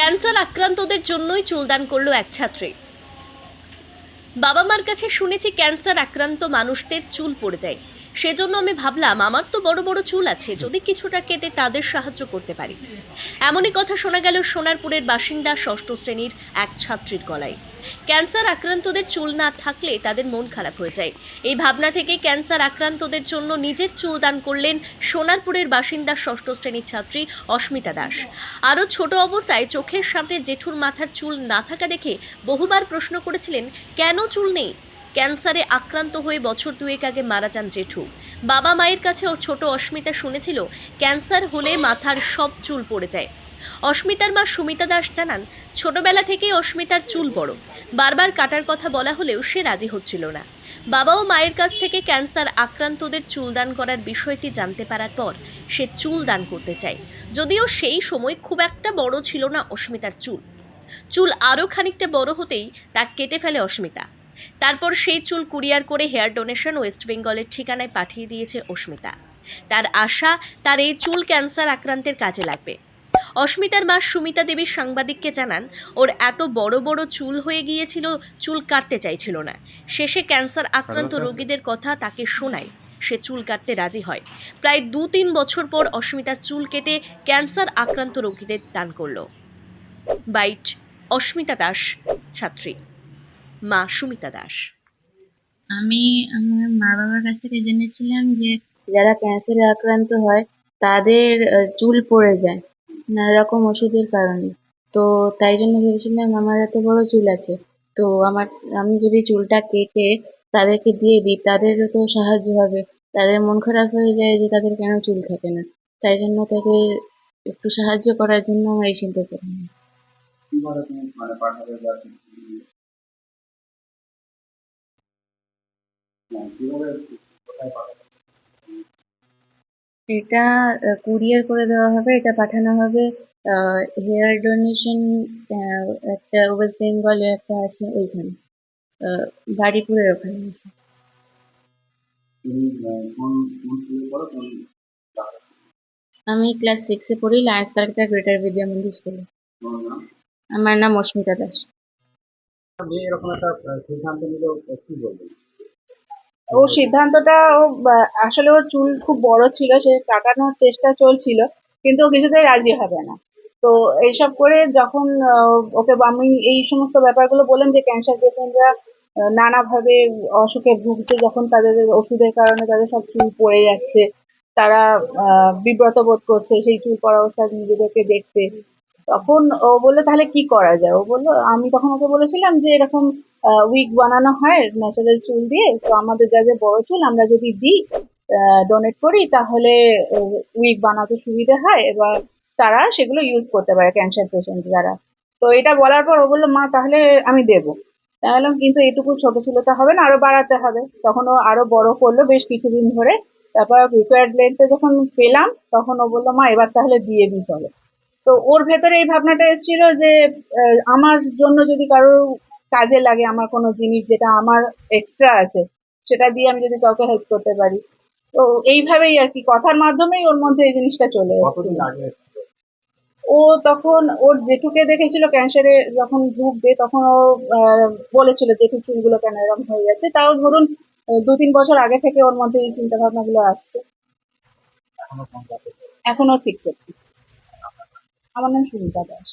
Cancer আক্রান্তদের জন্যই চুলদান করলো এক ছাত্রী। বাবা মার কাছে শুনেছি ক্যান্সার আক্রান্ত মানুষদের চুল পড়ে যায়, সেজন্য আমি ভাবলাম আমার তো বড় বড় চুল আছে, যদি কিছুটা কেটে তাদের সাহায্য করতে পারি। এমনই কথা শোনা গেল সোনারপুরের বাসিন্দা ষষ্ঠ শ্রেণীর এক ছাত্রীর গলায়। ক্যান্সার আক্রান্তদের চুল না থাকলে তাদের মন খারাপ হয়ে যায়। এই ভাবনা থেকে ক্যান্সার আক্রান্তদের জন্য নিজের চুল দান করলেন সোনারপুরের বাসিন্দা ষষ্ঠ শ্রেণীর ছাত্রী অস্মিতা দাস। আরও ছোট অবস্থায় চোখের সামনে জেঠুর মাথার চুল না থাকা দেখে বহুবার প্রশ্ন করেছিলেন, কেন চুল নেই। ক্যান্সারে আক্রান্ত হয়ে বছর দুয়েক আগে মারা যান জেঠু। বাবা মায়ের কাছে ছোট অস্মিতা শুনেছিল ক্যান্সার হলে মাথার সব চুল পড়ে যায়। অস্মিতার মা সুমিতা দাস জানান, ছোটবেলা থেকেই অস্মিতার চুল বড়, বারবার কাটার কথা বলা হলেও সে রাজি হচ্ছিল না। বাবা ও মায়ের কাছ থেকে ক্যান্সার আক্রান্তদের চুল দান করার বিষয়টি জানতে পারার পর সে চুল দান করতে চায়। যদিও সেই সময় খুব একটা বড় ছিল না অস্মিতার চুল আরও খানিকটা বড় হতেই তা কেটে ফেলে অস্মিতা। তারপর সেই চুল কুরিয়ার করে হেয়ার ডোনেশন ওয়েস্ট বেঙ্গলের ঠিকানায় পাঠিয়ে দিয়েছে অস্মিতা। তার আশা তার এই চুল ক্যান্সার আক্রান্তের কাজে লাগবে। অস্মিতার মা সুমিতা দেবী সাংবাদিককে জানান, ওর এত বড় বড় চুল হয়ে গিয়েছিল, চুল কাটতে চাইছিল না। শেষে ক্যান্সার আক্রান্ত রোগীদের কথা তাকে শোনায়, সে চুল কাটতে রাজি হয়। প্রায় 2-3 বছর পর অস্মিতার চুল কেটে ক্যান্সার আক্রান্ত রোগীদের দান করল। বাইট অস্মিতা দাস, ছাত্রী, মা সুমিতা দাস। আমি আমার মা বাবার কাছ থেকে জেনেছিলাম যে যারা ক্যান্সারে আক্রান্ত হয় তাদের চুল পড়ে যায় নানা রকম ওষুধের কারণে। তো তাই জন্য ভেবেছিলাম আমার এত বড় চুল আছে, তো আমি যদি চুলটা কেটে তাদেরকে দিয়ে দিই তাদেরও তো সাহায্য হবে। তাদের মন খারাপ হয়ে যায় যে তাদের কেন চুল থাকে না, তাই জন্য তাদের একটু সাহায্য করার জন্য আমার এই চিন্তা করলাম। এটা কুরিয়ার করে দেওয়া হবে, এটা পাঠানো হবে হেয়ার ডোনেশন, একটা ওয়েস্ট বেঙ্গলে একটা আছে ওইখানে, বাড়িপুরের ওখানে আছে। আমি ক্লাস 6-এ পড়ি, লায়েন্স কালেক্টর গ্রেটার বিদ্যা মন্দির স্কুলে। আমার নাম অস্মিতা দাস। ওর সিদ্ধান্তটা আসলে ওর চুল খুব বড় ছিল, সে কাটানোর চেষ্টা চলছিল, কিন্তু ও কিছুতেই রাজি হবে না। তো এইসব করে যখন ওকে আমি এই সমস্ত ব্যাপারগুলো বললাম যে ক্যান্সার পেশেন্টরা নানাভাবে অসুখে ভুগছে, যখন তাদের ওষুধের কারণে তাদের সব চুল পড়ে যাচ্ছে, তারা বিব্রত বোধ করছে সেই চুল পড়া অবস্থায় নিজেদেরকে দেখতে। তখন ও বললো তাহলে কি করা যায়। ও বললো, আমি তখন ওকে বলেছিলাম যে এরকম উইগ বানানো হয় ন্যাচারাল চুল দিয়ে, তো আমাদের যাদের বড় চুল আমরা যদি দিই, ডোনেট করি, তাহলে উইগ বানাতে সুবিধা হয়, এবার তারা সেগুলো ইউজ করতে পারে ক্যান্সার পেশেন্ট যারা। তো এটা বলার পর ও বললো, মা তাহলে আমি দেবো। তাহলে কিন্তু এটুকু ছোট চুলোটা হবে না, আরো বাড়াতে হবে। তখন ও আরো বড় করলো বেশ কিছুদিন ধরে। তারপর রিকোয়ার্ড লেন্থে যখন পেলাম তখন ও বললো, মা এবার তাহলে দিয়ে দিই চলো। তো ওর ভেতরে এই ভাবনাটা এসেছিল যে আমার জন্য যদি কারো কাজে লাগে, আমার কোনো জিনিস যেটা আমার এক্সট্রা আছে সেটা দিয়ে আমি যদি কাউকে হেল্প করতে পারি। তো এইভাবেই আর কি, কথার মাধ্যমেই ওর মধ্যে এই জিনিসটা চলে এসেছিল। ও তখন ওর জেঠুকে দেখেছিল ক্যান্সারে যখন ভুগবে, তখন ও বলেছিল জেঠুর চুলগুলো কেন এরকম হয়ে যাচ্ছে। তাও ধরুন 2-3 বছর আগে থেকে ওর মধ্যে এই চিন্তা ভাবনা গুলো আসছে। এখনো 6-এ। আমার নাম সুমিতা দাস।